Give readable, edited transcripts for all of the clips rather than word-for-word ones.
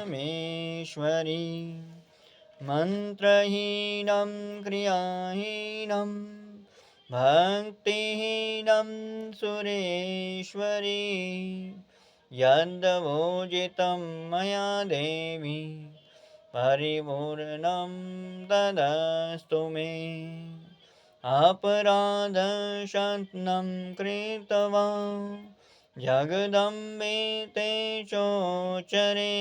परमेश्वरी मन्त्रहीनं क्रियाहीनं भक्तिहीनं सुरेश्वरी यद्भोजितं मया देवी परिपूर्णं तदस्तु मे अपराधशत्नं कृतवान् जगदम्बे ते चोचरे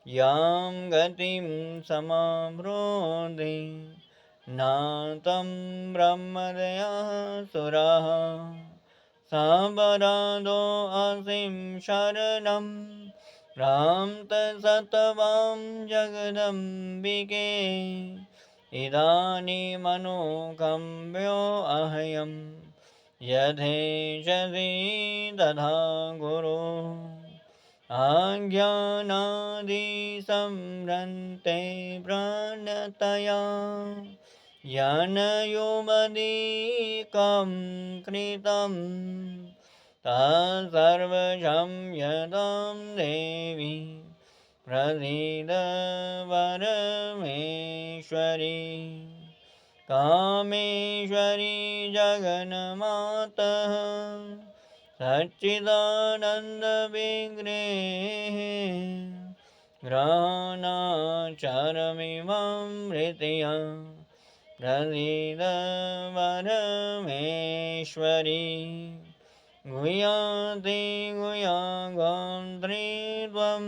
यां गतिं समावृधि नातं ब्रह्मदयः सुरः साबरादो असिं शरणं रामतसतवां जगदम्बिके इदानीमनुकम्प्यो अहं यथेच्छसि तथा गुरो आज्ञानादिसंभ्रन्ते प्रणतया यनयुमदीकं कृतं तत्सर्वशं यदां देवी प्रसीद परमेश्वरी कामेश्वरी जगन्मातः सच्चिदानन्दविग्रहे ग्रहणाचरमिममृतया प्रसीद परमेश्वरी गुह्याति गुह्यागान्त्रित्वं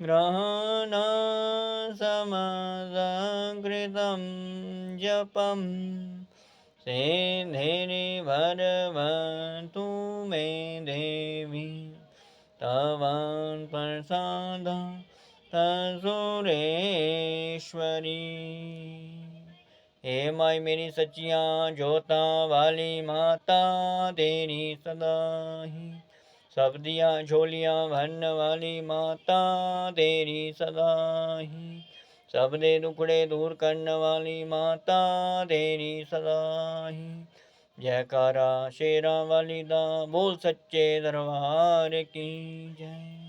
ग्रहणसमसकृतं जपं सिद्धिर्भवतु मे देवी तवान् प्रसादात् सुरेश्वरी। हे माई मेरी सच्चियाँ जोता वाली माता तेरी सदा ही सब दिया झोलियाँ भरने वाली माता तेरी सदा ही सब दे दुखड़े दूर करने वाली माता तेरी सदा ही जयकारा शेरा वाली दा बोल सच्चे दरबार की जय।